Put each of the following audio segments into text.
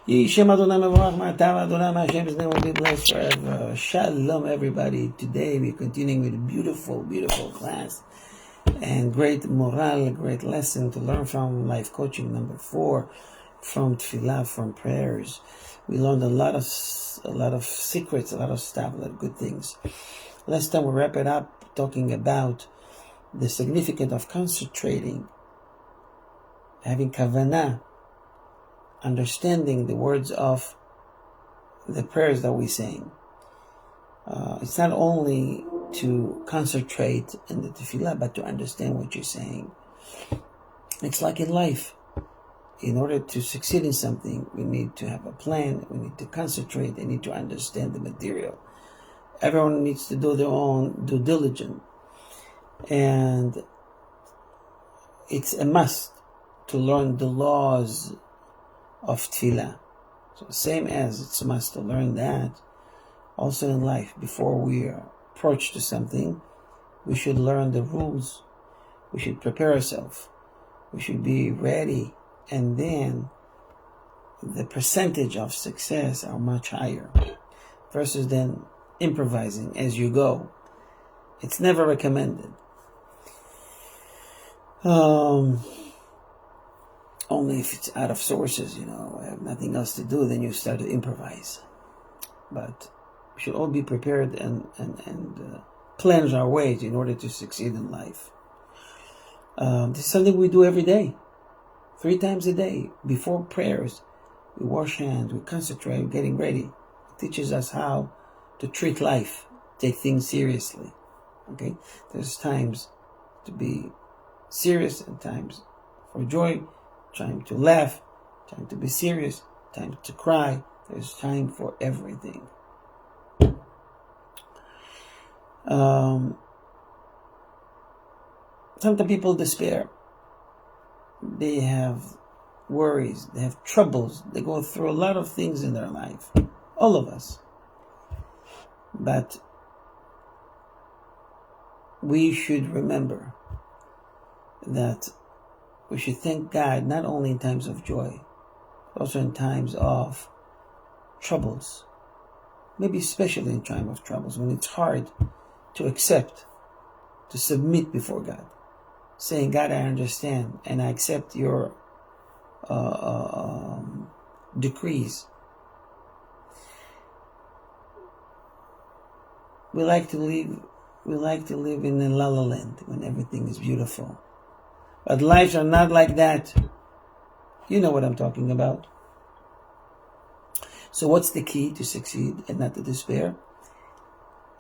Yishem Adonai Mevorach Ma'atav Adonai Hashem's name will be blessed forever. Shalom, everybody. Today we're continuing with a beautiful, beautiful class and great morale, great lesson to learn from life coaching number 4, from tefillah, from prayers. We learned a lot of secrets, a lot of stuff, a lot of good things. Last time we wrap it up talking about the significance of concentrating, having kavanah, understanding the words of the prayers that we sing. It's not only to concentrate in the tefillah, but to understand what you're saying. It's like in life. In order to succeed in something, we need to have a plan, we need to concentrate, we need to understand the material. Everyone needs to do their own due diligence. And it's a must to learn the laws of tefillah. So same as it's a must to learn that, also in life, before we approach to something, we should learn the rules. We should prepare ourselves. We should be ready. And then the percentage of success are much higher versus then improvising as you go. It's never recommended. Only if it's out of sources, have nothing else to do, then you start to improvise. But we should all be prepared and plan our ways in order to succeed in life. This is something we do every day, 3 times a day. Before prayers, we wash hands, we concentrate, we're getting ready. It teaches us how to treat life, take things seriously. Okay? There's times to be serious and times for joy, time to laugh, time to be serious, time to cry. There's time for everything. Sometimes people despair. They have worries, they have troubles, they go through a lot of things in their life. All of us. But we should remember that we should thank God not only in times of joy, but also in times of troubles. Maybe especially in time of troubles, when it's hard to accept, to submit before God. Saying, God, I understand and I accept your decrees. We like to live in a la la land when everything is beautiful. But lives are not like that. You know what I'm talking about. So what's the key to succeed and not to despair?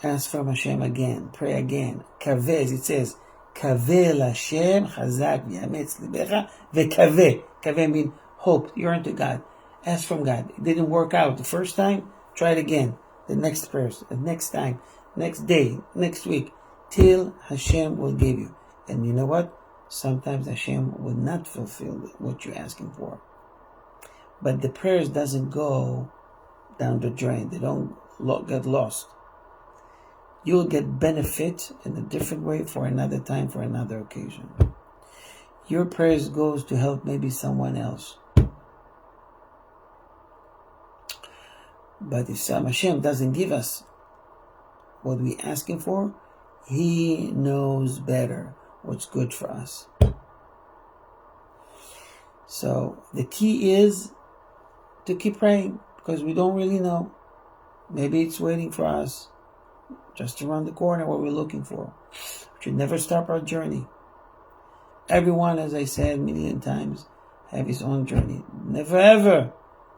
Ask from Hashem again. Pray again. Kaveh, it says, Kaveh Hashem chazak v'yametz libecha v'kaveh. Kaveh means hope. Yearn to God. Ask from God. It didn't work out the first time. Try it again. The next person, the next time, next day, next week, till Hashem will give you. And you know what? Sometimes Hashem will not fulfill what you're asking for. But the prayers doesn't go down the drain. They don't get lost. You'll get benefit in a different way for another time, for another occasion. Your prayers goes to help maybe someone else. But if Hashem doesn't give us what we're asking for, He knows better what's good for us. So the key is to keep praying, because we don't really know. Maybe it's waiting for us just around the corner, what we're looking for. We should never stop our journey. Everyone, as I said a million times, have his own journey. Never ever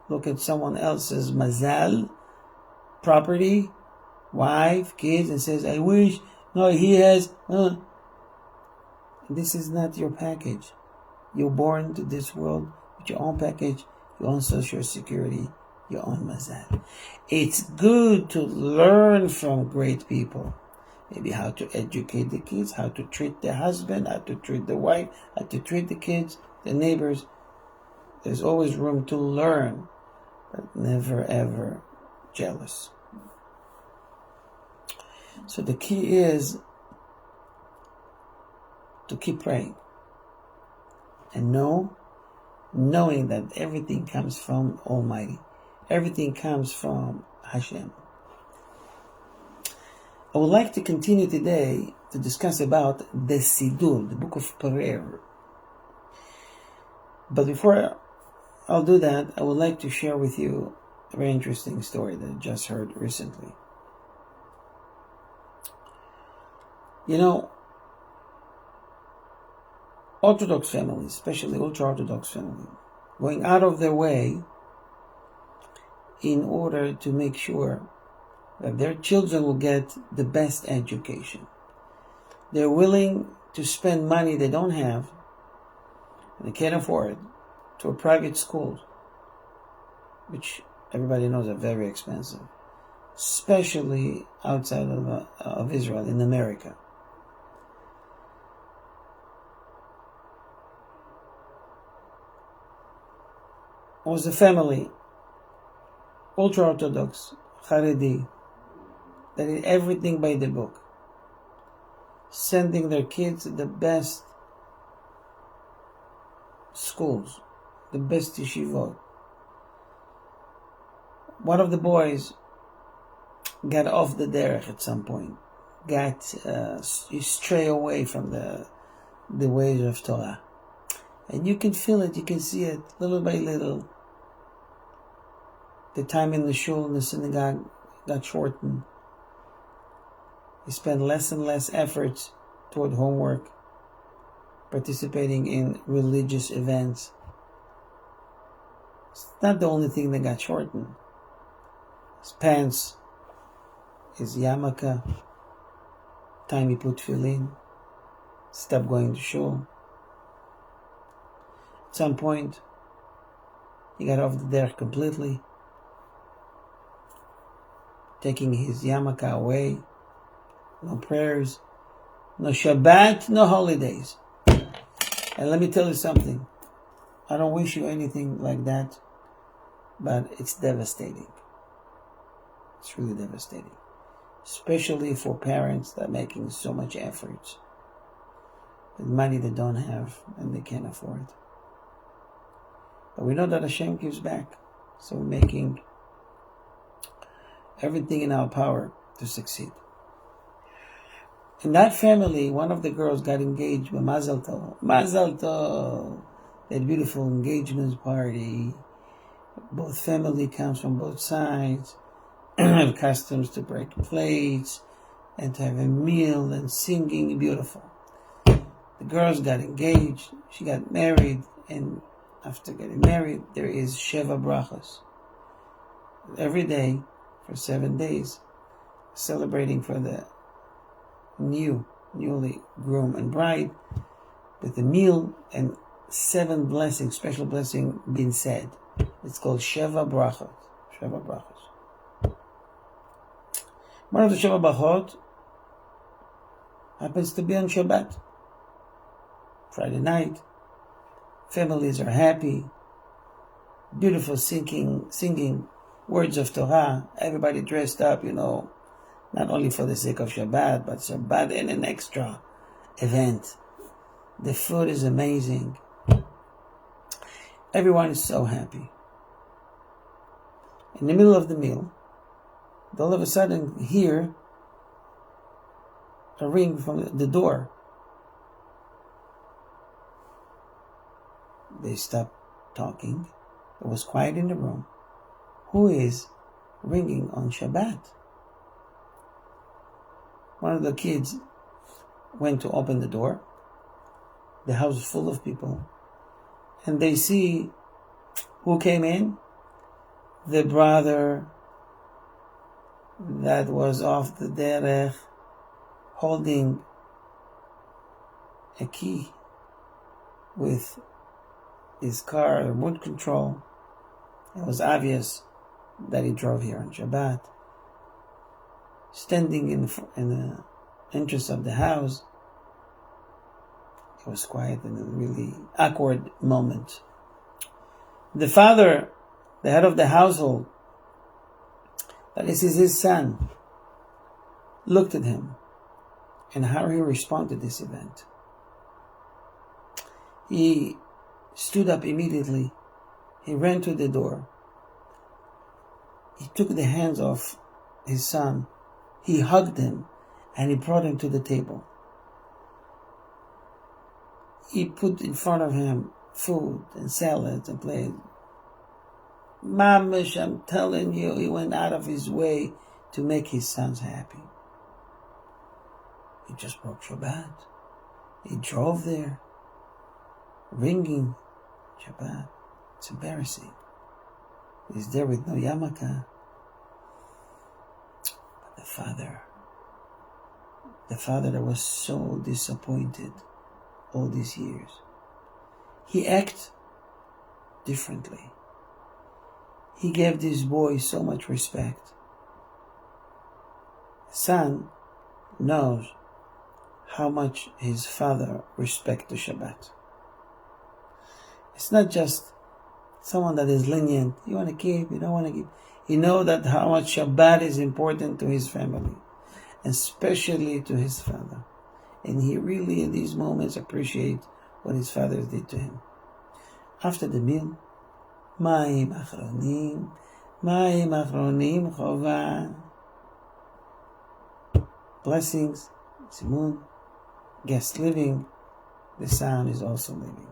look at someone else's mazal, property, wife, kids, and says, I wish, no, he has. This is not your package. You're born to this world with your own package, your own social security, your own mazal. It's good to learn from great people. Maybe how to educate the kids, how to treat the husband, how to treat the wife, how to treat the kids, the neighbors. There's always room to learn, but never ever jealous. So the key is to keep praying and know knowing that everything comes from Almighty. Everything comes from Hashem. I would like to continue today to discuss about the Siddur, the book of prayer. But before I'll do that, I would like to share with you a very interesting story that I just heard recently. You know, Orthodox families, especially ultra-Orthodox families, going out of their way in order to make sure that their children will get the best education. They're willing to spend money they don't have, and they can't afford, to a private school, which everybody knows are very expensive, especially outside of Israel, in America. It was a family, ultra-Orthodox, Haredi, that did everything by the book, sending their kids to the best schools, the best yeshivot. One of the boys got off the derech at some point, got stray away from the ways of Torah. And you can feel it, you can see it, little by little. The time in the shul, in the synagogue, got shortened. He spent less and less efforts toward homework, participating in religious events. It's not the only thing that got shortened. His pants, his yarmulke, time he put tefillin, stopped going to shul. At some point, he got off the derech completely, taking his yarmulke away. No prayers, no Shabbat, no holidays. And let me tell you something. I don't wish you anything like that, but it's devastating. It's really devastating. Especially for parents that are making so much effort with money they don't have and they can't afford. But we know that Hashem gives back. So we're making everything in our power to succeed. In that family, one of the girls got engaged with Mazel Tov. Mazel Tov! That beautiful engagement party. Both family comes from both sides. Have customs to break plates and to have a meal and singing. Beautiful. The girls got engaged. She got married. And after getting married, there is Sheva Brachos. Every day, for 7 days, celebrating for the newly groom and bride, with a meal and 7 blessings, special blessing being said. It's called Sheva Brachot. Sheva Brachos. One of the Sheva Brachot happens to be on Shabbat, Friday night. Families are happy, beautiful singing words of Torah. Everybody dressed up, not only for the sake of Shabbat, but Shabbat and an extra event. The food is amazing. Everyone is so happy. In the middle of the meal, they all of a sudden hear a ring from the door. They stopped talking. It was quiet in the room. Who is ringing on Shabbat? One of the kids went to open the door. The house is full of people. And they see who came in. The brother that was off the derech, holding a key with his car, remote control. It was obvious that he drove here on Shabbat. Standing in the entrance of the house, it was quiet and a really awkward moment. The father, the head of the household, that this is his son, looked at him and how he responded to this event. He stood up immediately. He ran to the door. He took the hands of his son. He hugged him and he brought him to the table. He put in front of him food and salads and plates. Mamish, I'm telling you, he went out of his way to make his sons happy. He just broke Shabbat. He drove there, ringing Shabbat. It's embarrassing. He's there with no yarmulke. But the father that was so disappointed all these years, he acted differently. He gave this boy so much respect. Son knows how much his father respects the Shabbat. It's not just someone that is lenient. You want to keep, you don't want to keep. He knows that how much Shabbat is important to his family, especially to his father. And he really, in these moments, appreciates what his father did to him. After the meal, Mayim, Achronim, Chova. Blessings, Shimon, guest living, the son is also living.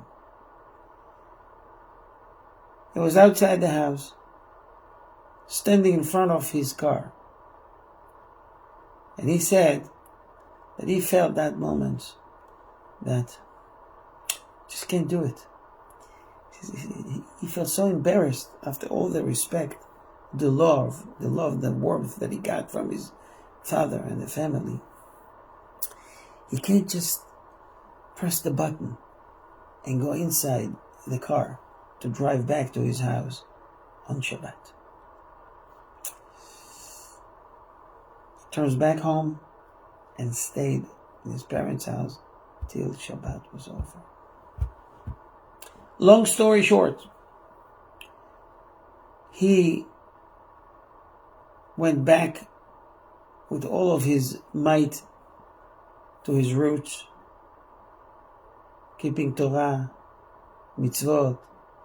He was outside the house, standing in front of his car. And he said that he felt that moment that just can't do it. He felt so embarrassed after all the respect, the love, the warmth that he got from his father and the family. He can't just press the button and go inside the car to drive back to his house on Shabbat. He turns back home and stayed in his parents' house till Shabbat was over. Long story short, he went back with all of his might to his roots, keeping Torah, mitzvot,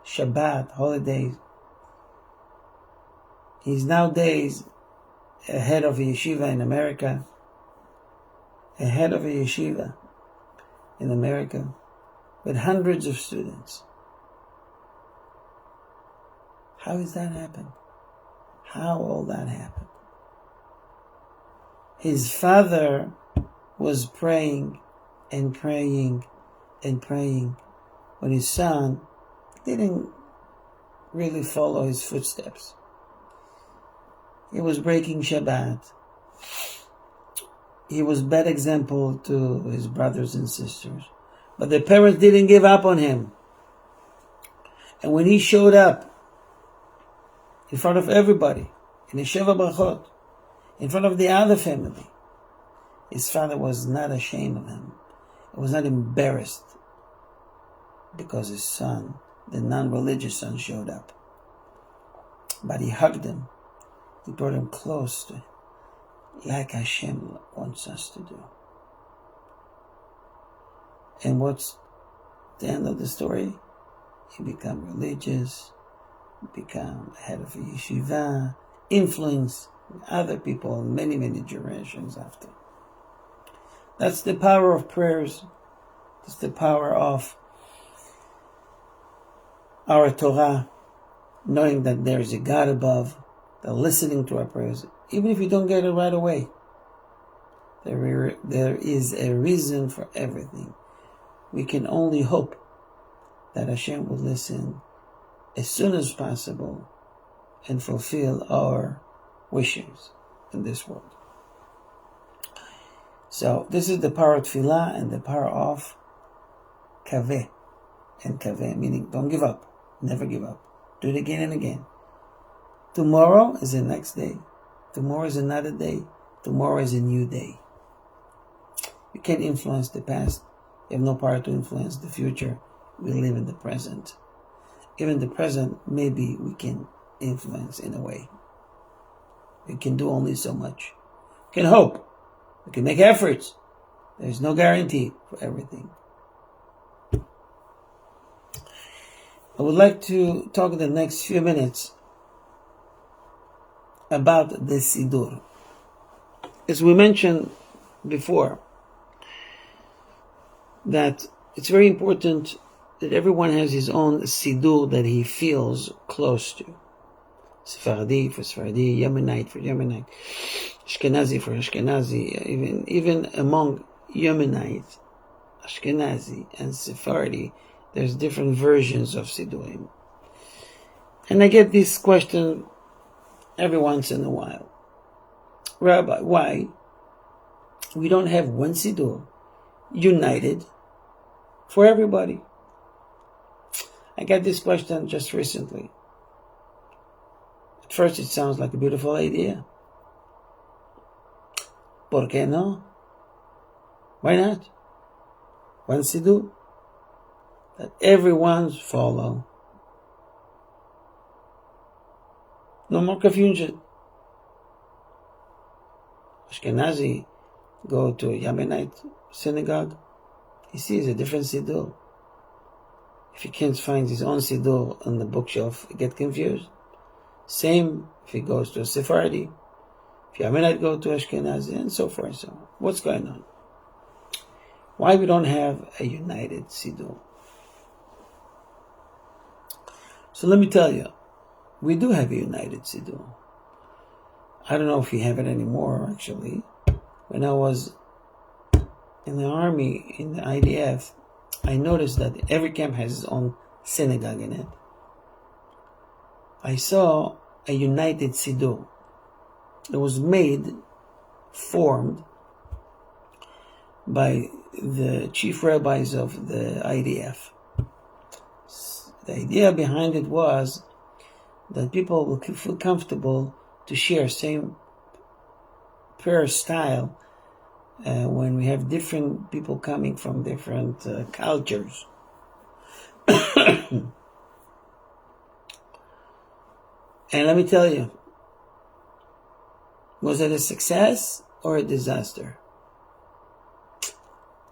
Shabbat, holidays. He's nowadays a head of a yeshiva in America, with hundreds of students. How does that happen? How all that happened? His father was praying and praying and praying when his son didn't really follow his footsteps. He was breaking Shabbat. He was bad example to his brothers and sisters. But the parents didn't give up on him. And when he showed up in front of everybody, in the Sheva Brachot, in front of the other family, his father was not ashamed of him. He was not embarrassed because his son, the non-religious son, showed up. But he hugged him. He brought him close to him, like Hashem wants us to do. And what's the end of the story? He became religious, become head of a yeshiva, influence other people many, many generations after. That's the power of prayers. That's the power of our Torah, knowing that there is a God above, that listening to our prayers, even if you don't get it right away. There is a reason for everything. We can only hope that Hashem will listen as soon as possible and fulfill our wishes in this world. So this is the power of tefillah and the power of kaveh. And kaveh meaning don't give up. Never give up. Do it again and again. Tomorrow is the next day. Tomorrow is another day. Tomorrow is a new day. You can't influence the past. You have no power to influence the future. We live in the present. Even the present, maybe we can influence in a way. We can do only so much. We can hope. We can make efforts. There's no guarantee for everything. I would like to talk in the next few minutes about the Siddur. As we mentioned before, that it's very important that everyone has his own Siddur that he feels close to. Sephardi for Sephardi, Yemenite for Yemenite, Ashkenazi for Ashkenazi. Even among Yemenite, Ashkenazi, and Sephardi, there's different versions of Siddurim. And I get this question every once in a while. Rabbi, why we don't have one Siddur united for everybody? I got this question just recently. At first it sounds like a beautiful idea. ¿Por qué no? Why not? One Siddur that everyone follow. No more confusion. Ashkenazi go to a Yemenite synagogue, he sees a different Siddur. If he can't find his own Siddur on the bookshelf, he gets confused. Same if he goes to a Sephardi, if Yemenite go to Ashkenazi, and so forth and so on. What's going on? Why we don't have a united Siddur? So let me tell you, we do have a united Siddur. I don't know if we have it anymore, actually. When I was in the army, in the IDF, I noticed that every camp has its own synagogue in it. I saw a united Siddur. It was formed by the chief rabbis of the IDF. The idea behind it was that people will feel comfortable to share same prayer style when we have different people coming from different cultures. And let me tell you, was it a success or a disaster?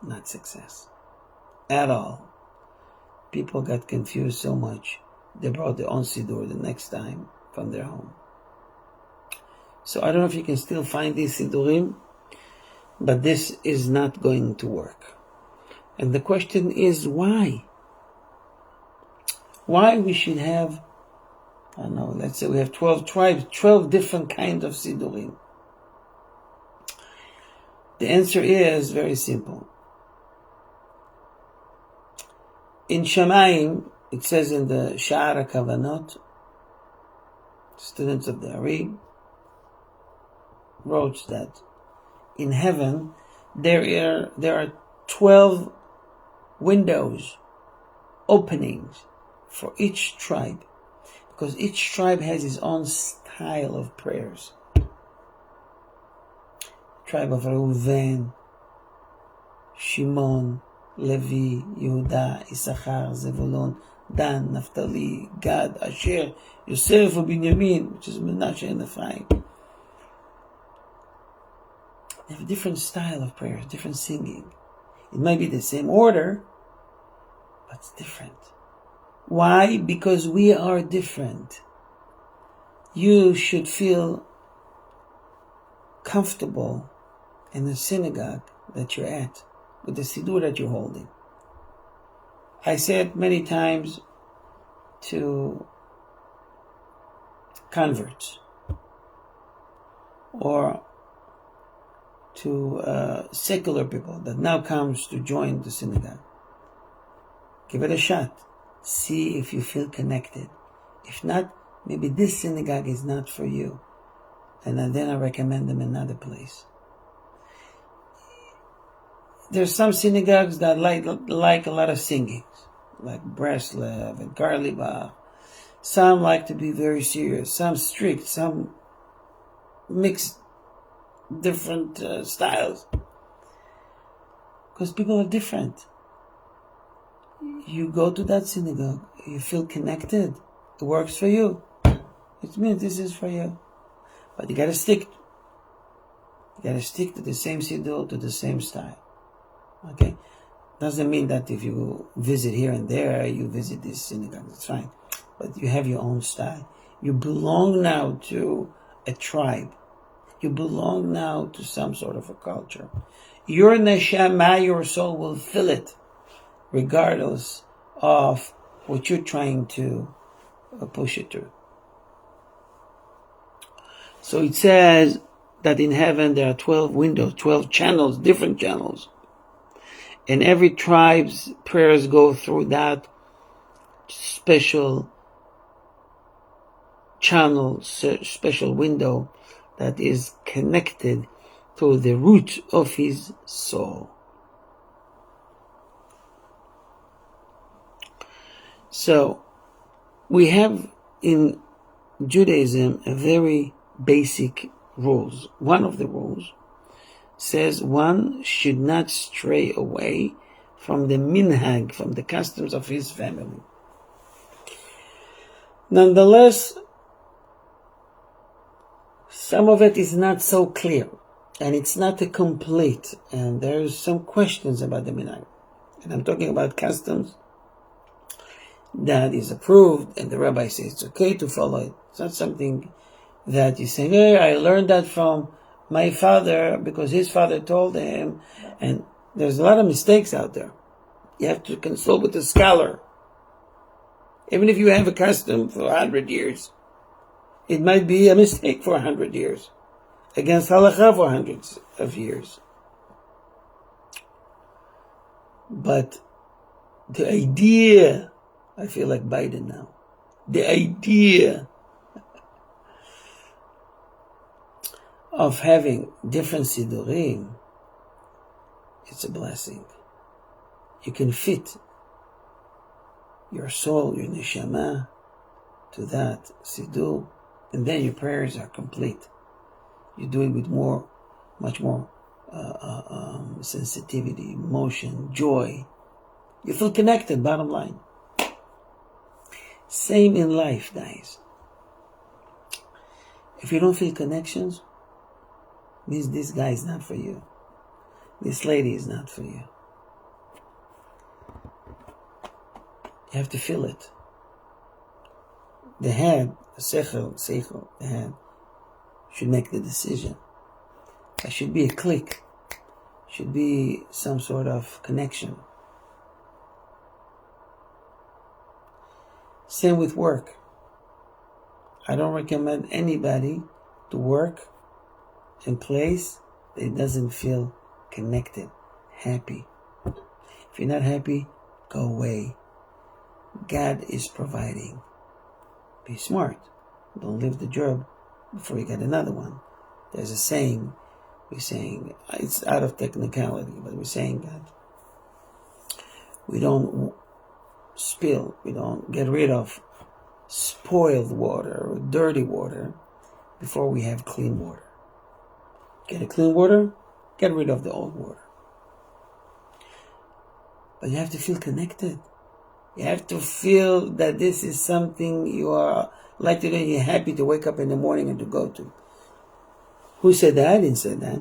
Not success at all. People got confused so much, they brought their own Siddur the next time from their home. So I don't know if you can still find these Siddurim, but this is not going to work. And the question is why? Why we should have, I don't know, let's say we have 12 tribes, 12 different kinds of Siddurim. The answer is very simple. In Mayim, it says in the Sha'ar HaKavanot, students of the Ari wrote that in heaven there are 12 windows, openings for each tribe, because each tribe has its own style of prayers. Tribe of Reuven, Shimon, Levi, Yehuda, Issachar, Zevulun, Dan, Naphtali, Gad, Asher, Yosef, Binyamin, which is Menashe and Ephraim. They have a different style of prayer, different singing. It might be the same order, but it's different. Why? Because we are different. You should feel comfortable in the synagogue that you're at, with the Siddur that you're holding. I said many times to converts or to secular people that now comes to join the synagogue, give it a shot. See if you feel connected. If not, maybe this synagogue is not for you, and then I recommend them another place. There's some synagogues that like a lot of singing, like Breslev and Karlibach. Some like to be very serious, some strict, some mix different styles. Because people are different. You go to that synagogue, you feel connected, it works for you. It means this is for you. But you gotta stick to the same siddur, to the same style. Okay? Doesn't mean that if you visit here and there, you visit this synagogue, it's fine. But you have your own style. You belong now to a tribe. You belong now to some sort of a culture. Your neshama, your soul, will fill it, regardless of what you're trying to push it to. So it says that in heaven there are 12 windows, 12 channels, different channels. And every tribe's prayers go through that special channel, special window that is connected to the root of his soul. So we have in Judaism a very basic rules. One of the rules says one should not stray away from the minhag, from the customs of his family. Nonetheless, some of it is not so clear, and it's not a complete, and there's some questions about the minhag. And I'm talking about customs that is approved, and the rabbi says it's okay to follow it. It's not something that you say, hey, I learned that from my father because his father told him, and there's a lot of mistakes out there. You have to consult with a scholar. Even if you have a custom for 100 years, it might be a mistake for 100 years, against halakha for hundreds of years. But the idea, I feel like Biden now, the idea of having different sidurim, it's a blessing. You can fit your soul, your neshama, to that sidur, and then your prayers are complete. You do it with much more sensitivity, emotion, joy. You feel connected, bottom line. Same in life, guys. If you don't feel connections, means this guy is not for you. This lady is not for you. You have to feel it. The head, the seichel, the head, should make the decision. There should be a click. Should be some sort of connection. Same with work. I don't recommend anybody to work in place that doesn't feel connected, happy. If you're not happy, go away. God is providing. Be smart. Don't leave the job before you get another one. There's a saying, we're saying, it's out of technicality, but we're saying that we don't spill, we don't get rid of spoiled water or dirty water before we have clean water. Get a clean water, get rid of the old water. But you have to feel connected. You have to feel that this is something you are like to do and you're happy to wake up in the morning and to go to. Who said that? I didn't say that.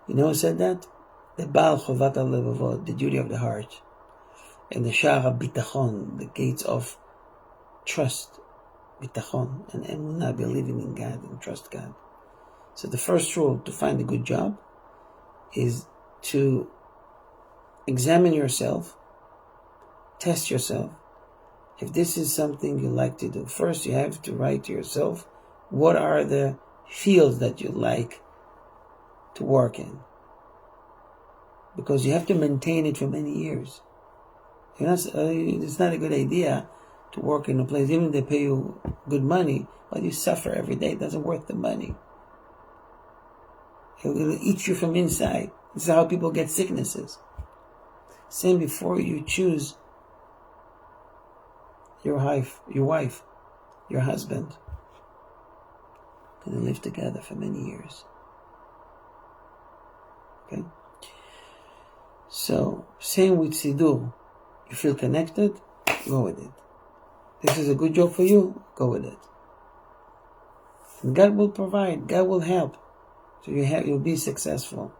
You know who said that? The Baal Chovat HaLevavot, the duty of the heart, and the Sha'ar HaBitachon, the gates of trust, Bitachon, and Emunah, believing in God and trust God. So the first rule to find a good job is to examine yourself, test yourself. If this is something you like to do, first you have to write to yourself, what are the fields that you like to work in? Because you have to maintain it for many years. It's not a good idea to work in a place, even if they pay you good money, but you suffer every day. It doesn't worth the money. It will eat you from inside. This is how people get sicknesses. Same before you choose your wife, your husband. Going to live together for many years. Okay? So, same with Siddur. You feel connected? Go with it. This is a good job for you? Go with it. And God will provide. God will help. So you'll be successful.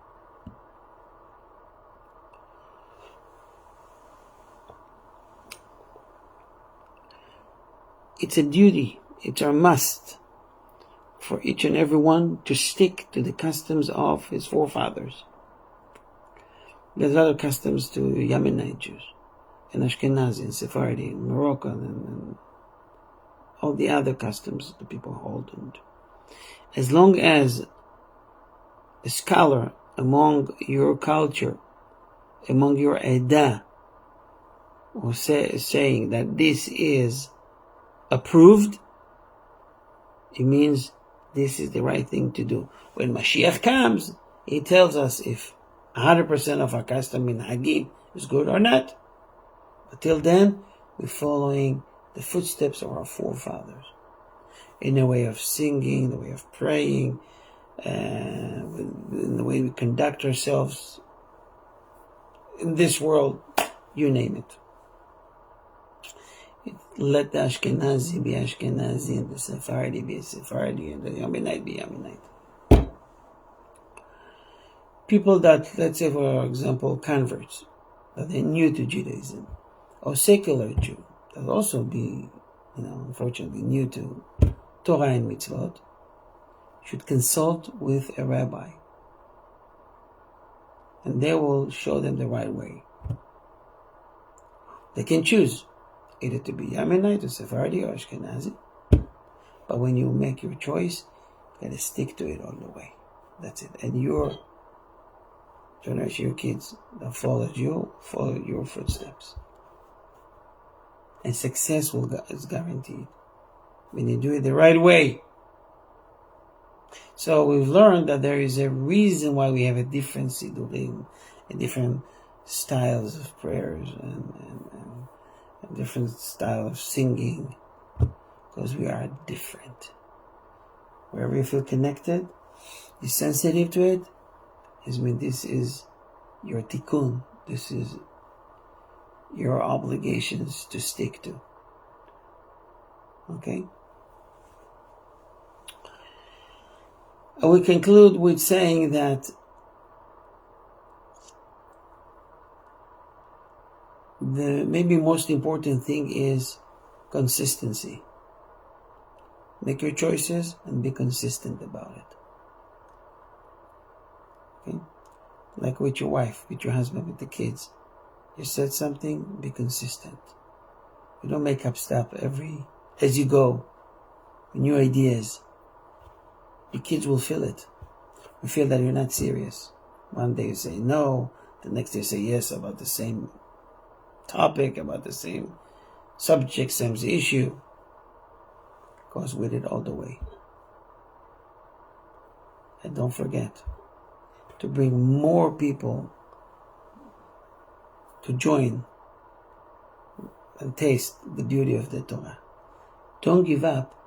it's a duty, it's our must for each and every one to stick to the customs of his forefathers. There's other customs to Yemenite Jews, and Ashkenazi, and Sephardi, and Moroccan, and all the other customs the people hold. And as long as a scholar among your culture, among your Edah, or saying that this is approved, it means this is the right thing to do. When Mashiach comes, he tells us if 100% of our custom in Hagim is good or not. But till then, we're following the footsteps of our forefathers in the way of singing, the way of praying, in the way we conduct ourselves in this world, you name it. Let the Ashkenazi be Ashkenazi, and the Sephardi be Sephardi, and the Yemenite be Yemenite. People that, let's say for example, converts, that they're new to Judaism, or secular Jew, that also be, unfortunately new to Torah and mitzvot, should consult with a rabbi, and they will show them the right way. They can choose either to be Yemenite or Sephardi or Ashkenazi, but when you make your choice, you gotta stick to it all the way. That's it. And your generation, your kids that follow your footsteps, and success is guaranteed when you do it the right way. So we've learned that there is a reason why we have a different sidurim, and different styles of prayers, and a different style of singing, because we are different. Wherever you feel connected, you're sensitive to it, this is your tikkun, this is your obligations to stick to. Okay? And we conclude with saying that the maybe most important thing is consistency. Make your choices and be consistent about it. Okay? Like with your wife, with your husband, with the kids. You said something, be consistent. You don't make up stuff as you go. New ideas. Your kids will feel it. You feel that you're not serious. One day you say no, the next day you say yes about the same topic, about the same subject, same issue. Goes with it all the way. And don't forget to bring more people to join and taste the beauty of the Torah. Don't give up,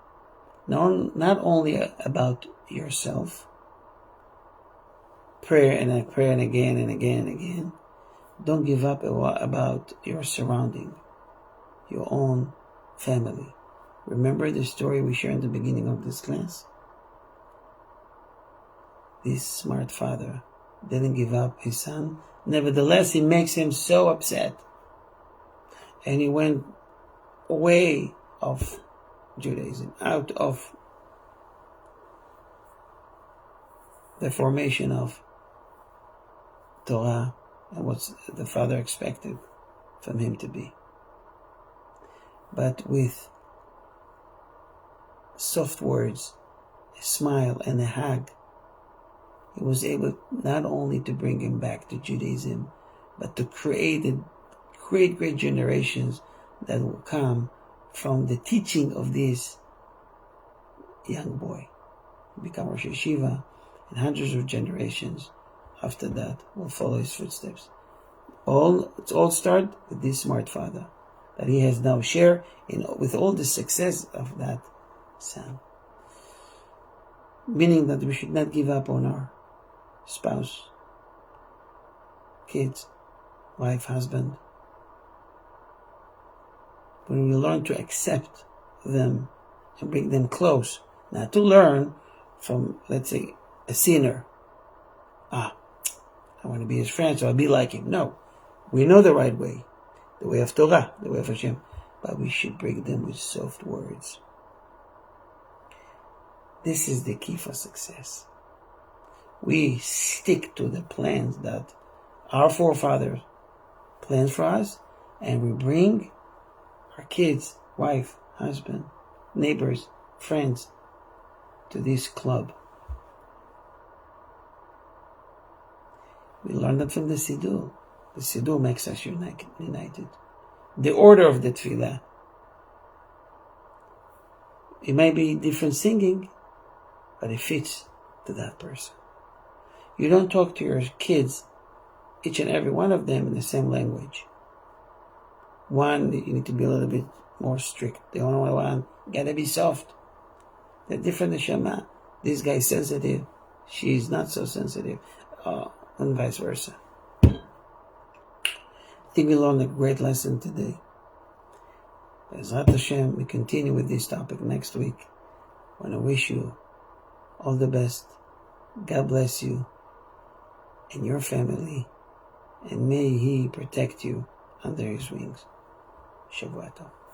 not only about yourself, prayer and again and again and again. Don't give up about your surrounding, your own family. Remember the story we shared in the beginning of this class? This smart father didn't give up his son. Nevertheless, he makes him so upset. And he went away of Judaism, out of the formation of Torah and what the father expected from him to be. But with soft words, a smile, and a hug, he was able not only to bring him back to Judaism, but to create great generations that will come from the teaching of this young boy. Become Rosh Yeshiva, and hundreds of generations after that will follow his footsteps. It all started with this smart father, that he has now shared with all the success of that son. Meaning that we should not give up on our spouse, kids, wife, husband. When we learn to accept them and bring them close, not to learn from, let's say, a sinner. I want to be his friend, so I'll be like him. No, we know the right way, the way of Torah, the way of Hashem. but we should break them with soft words. This is the key for success. We stick to the plans that our forefathers planned for us, and we bring our kids, wife, husband, neighbors, friends to this club. We learned that from the Siddur. The Siddur makes us united. The order of the Tefillah. It may be different singing, but it fits to that person. You don't talk to your kids, each and every one of them, in the same language. One, you need to be a little bit more strict. The other one, gotta be soft. They're different neshama. This guy is sensitive, she's not so sensitive, and vice versa. I think we learned a great lesson today. Bezrat Hashem, we continue with this topic next week. I want to wish you all the best. God bless you and your family, and may He protect you under His wings. Shavua Tov.